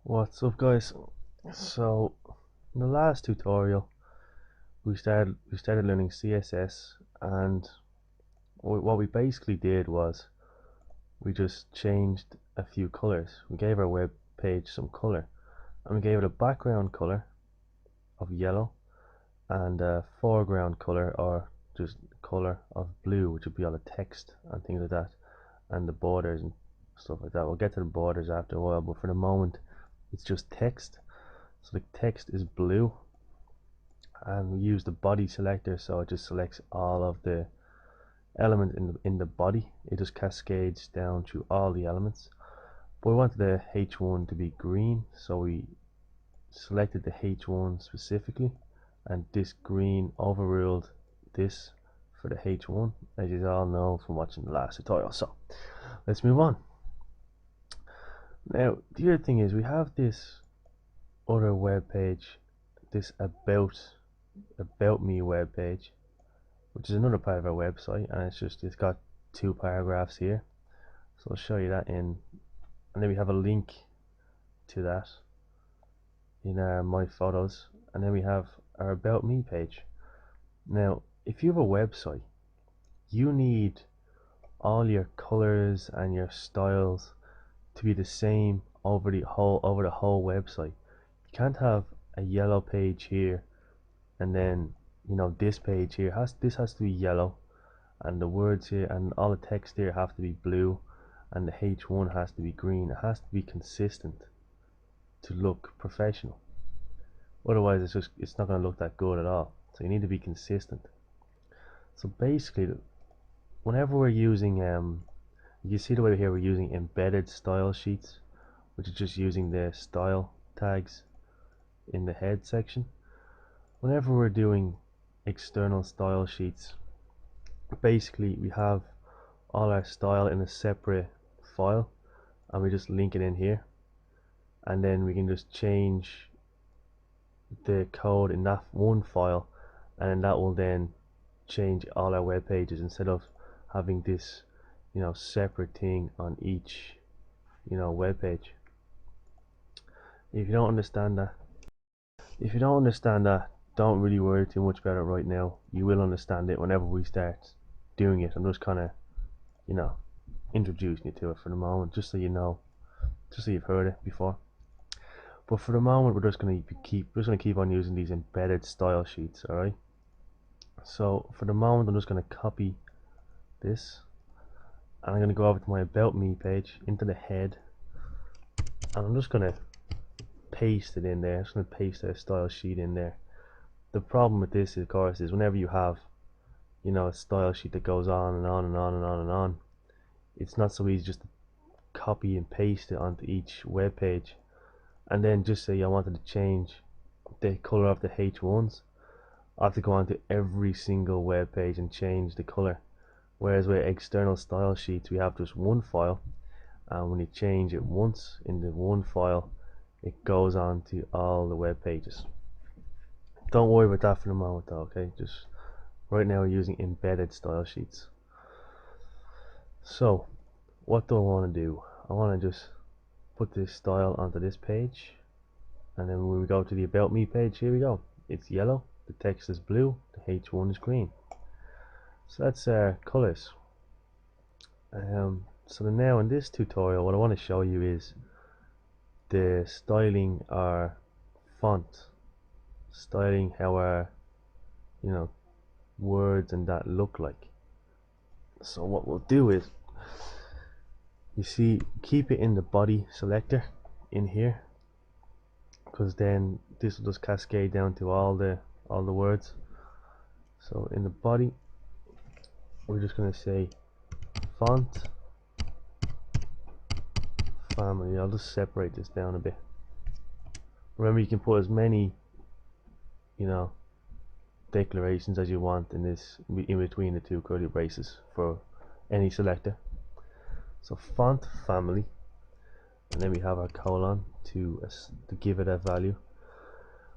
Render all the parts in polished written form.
What's up, guys? So in the last tutorial we started learning CSS, and what we basically did was we just changed a few colors. We gave our web page some color, and we gave it a background color of yellow and a foreground color, or just color of blue, which would be all the text and things like that, and the borders and stuff like that. We'll get to the borders after a while, but for the moment it's just text. So the text is blue, and we use the body selector, so it just selects all of the elements in the body. It just cascades down through all the elements. But we wanted the H1 to be green, so we selected the H1 specifically, and this green overruled this for the H1, as you all know from watching the last tutorial. So let's move on. Now the other thing is, we have this other web page, this about me web page, which is another part of our website, and it's got two paragraphs here. So I'll show you that and then we have a link to that in our my photos, and then we have our about me page. Now if you have a website, you need all your colors and your styles to be the same over the whole website. You can't have a yellow page here and then this page here this has to be yellow, and the words here and all the text here have to be blue, and the H1 has to be green. It has to be consistent to look professional. Otherwise it's not going to look that good at all. So you need to be consistent. So basically, whenever we're using you see the way here we're using embedded style sheets, which is just using the style tags in the head section. Whenever we're doing external style sheets, basically we have all our style in a separate file, and we just link it in here, and then we can just change the code in that one file, and then that will then change all our web pages, instead of having this separate thing on each web page. If you don't understand that, don't really worry too much about it right now. You will understand it whenever we start doing it. I'm just kind of introducing you to it for the moment, just so you know, just so you've heard it before. But for the moment we're just going to keep on using these embedded style sheets. Alright, so for the moment I'm just going to copy this, and I'm going to go over to my about me page, into the head, and I'm just going to paste it in there. I'm just going to paste a style sheet in there. The problem with this, of course, is whenever you have a style sheet that goes on and on and on and on and on, it's not so easy just to copy and paste it onto each web page. And then just say I wanted to change the color of the H1s, I have to go onto every single web page and change the color. Whereas with external style sheets, we have just one file, and when you change it once in the one file, it goes on to all the web pages. Don't worry about that for the moment though, okay? Just right now we're using embedded style sheets. So what do I want to do? I want to just put this style onto this page, and then when we go to the about me page, here we go. It's yellow, the text is blue, the H1 is green. So that's colors. So now in this tutorial, what I want to show you is the styling our font, styling how our words and that look like. So what we'll do is, you see, keep it in the body selector in here, because then this will just cascade down to all the words. So in the body we're just going to say font family. I'll just separate this down a bit. Remember, you can put as many declarations as you want in between the two curly braces for any selector. So font family, and then we have our colon to give it a value.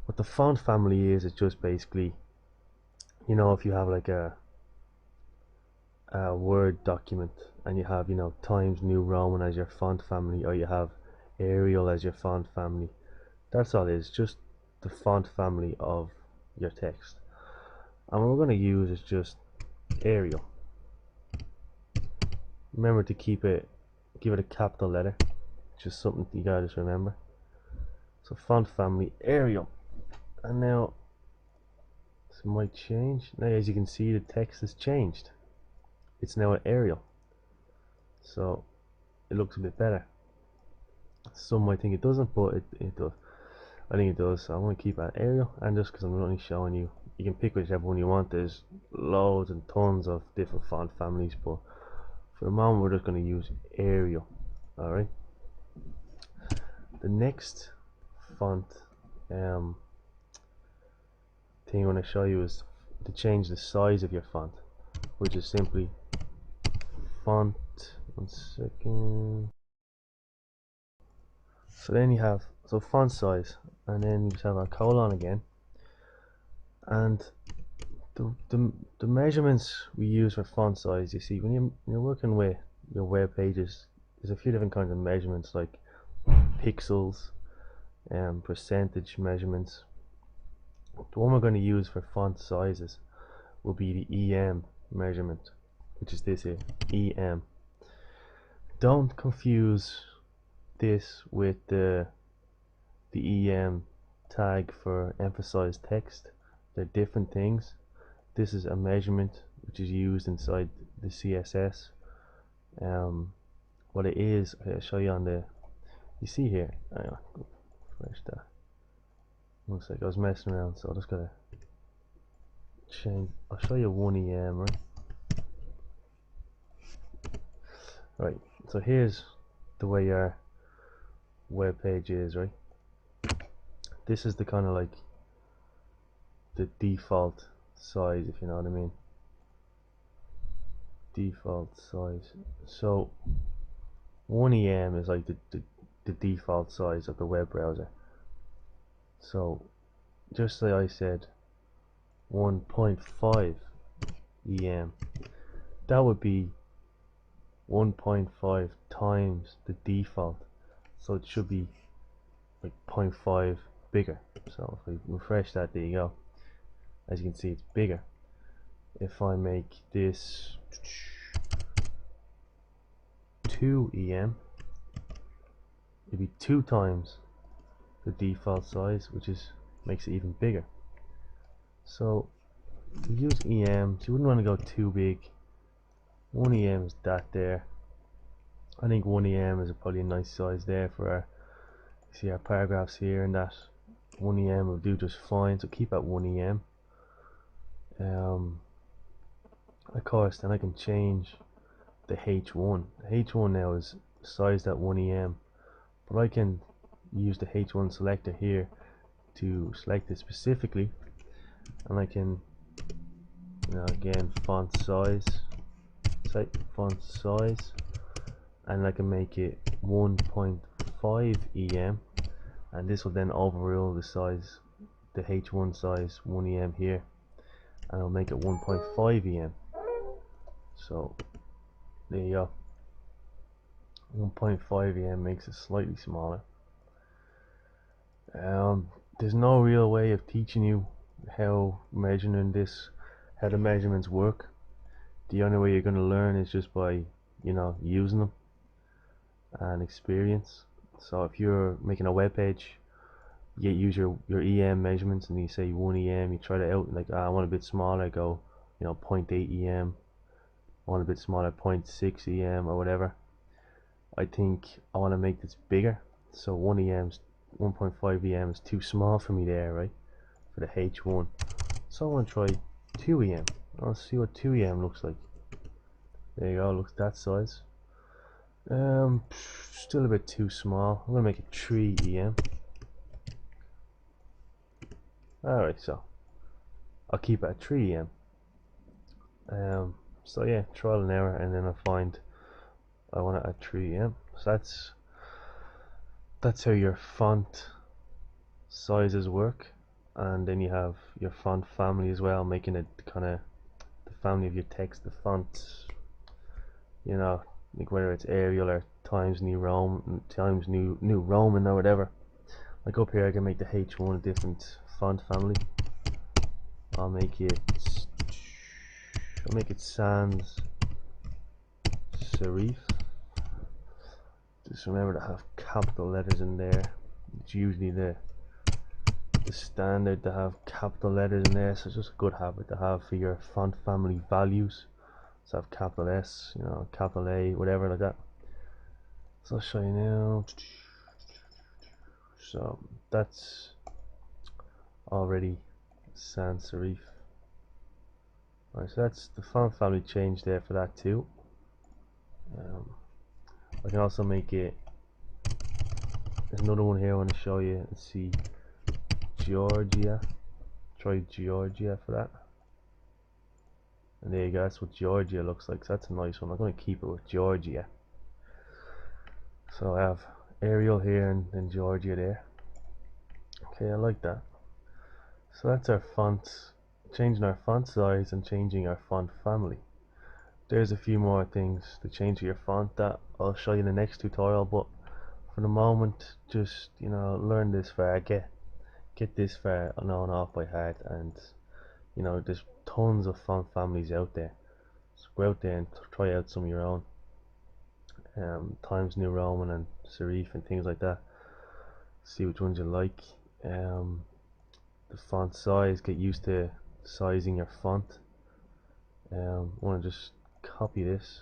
What the font family is, it's just basically, if you have like a Word document and you have Times New Roman as your font family, or you have Arial as your font family. That's all it is, just the font family of your text. And what we're going to use is just Arial. Remember to give it a capital letter, just something you gotta just remember. So font family Arial, and now this might change. Now as you can see, the text has changed. It's now an Arial, so it looks a bit better. Some might think it doesn't, but it does. I think it does. So I want to keep it Arial, and just because I'm only showing you, you can pick whichever one you want. There's loads and tons of different font families, but for the moment we're just going to use Arial. Alright. The next font thing I want to show you is to change the size of your font, which is simply font, one second. So then you have font size, and then you just have a colon again, and the measurements we use for font size, you see, when you're working with your web pages, there's a few different kinds of measurements like pixels and percentage measurements. The one we're going to use for font sizes will be the EM measurement, which is this here, EM. Don't confuse this with the EM tag for emphasized text. They're different things. This is a measurement which is used inside the CSS. What it is, I'll show you on the, you see here, hang on, refresh that. One sec, I was messing around, so I just gotta change. I'll show you 1EM, right? Right, so here's the way your web page is, right? This is the kind of like the default size, if you know what I mean. Default size. So 1EM is like the default size of the web browser. So just like I said, 1.5 EM, that would be 1.5 times the default, so it should be like 0.5 bigger. So if I refresh that, there you go. As you can see, it's bigger. If I make this 2 EM, it'd be 2 times the default size, which makes it even bigger. So we use EM, so you wouldn't want to go too big. 1 EM is that there. I think 1 EM is probably a nice size there for our, see our paragraphs here, and that 1 EM will do just fine, so keep at 1 EM. Of course, then I can change the H1. The H1 now is sized at 1 EM, but I can use the H1 selector here to select it specifically, and I can, again, font size, and I can make it 1.5 EM, and this will then overrule the size, the H1 size 1 EM here, and I'll make it 1.5 EM. So there you go. 1.5 EM makes it slightly smaller. There's no real way of teaching you how measuring this, how the measurements work. The only way you're going to learn is just by, using them and experience. So if you're making a web page, you use your EM measurements, and you say 1 EM, you try it out, like I want a bit smaller, go 0.8 EM, I want a bit smaller, 0.6 EM or whatever. I think I want to make this bigger, so 1.5 EM is too small for me there, right, for the H1. So I want to try 2 EM. I'll see what 2 EM looks like. There you go, looks that size. Still a bit too small. I'm gonna make it 3 EM. Alright, so I'll keep it at 3 EM. So yeah, trial and error, and then I find I want it at 3 EM. So that's how your font sizes work. And then you have your font family as well, making it kind of the family of your text, the font, like whether it's Arial or Times New Roman or whatever. Like up here I can make the H1 a different font family. I'll make it sans serif. Just remember to have capital letters in there. It's usually the standard to have capital letters in there, so it's just a good habit to have for your font family values. So have capital S, you know, capital A, whatever like that. So I'll show you now. So that's already sans serif. Alright, so that's the font family change there for that too. I can also make it. There's another one here I want to show you. Let's see, Georgia. Try Georgia for that. And there you go, that's what Georgia looks like, so that's a nice one. I'm going to keep it with Georgia. So I have Arial here and then Georgia there. Okay, I like that. So that's our fonts, changing our font size and changing our font family. There's a few more things to change your font that I'll show you in the next tutorial, but for the moment, just, you know, learn this far, get this far known off by heart, and you know, there's tons of font families out there. So go out there and try out some of your own. Times New Roman and serif and things like that. See which ones you like. The font size, get used to sizing your font. I want to just copy this,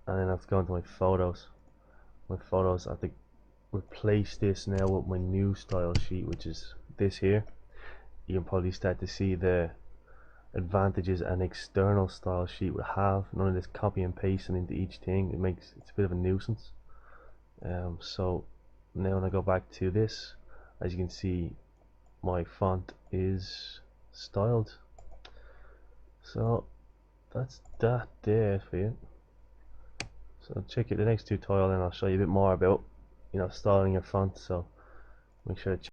and then I have to go into my photos. I have to replace this now with my new style sheet, which is this here. You can probably start to see the advantages an external style sheet would have. None of this copy and pasting into each thing. It's a bit of a nuisance. So now when I go back to this, as you can see, my font is styled. So that's that there for you. So check out the next tutorial and I'll show you a bit more about, you know, styling your font. So make sure to check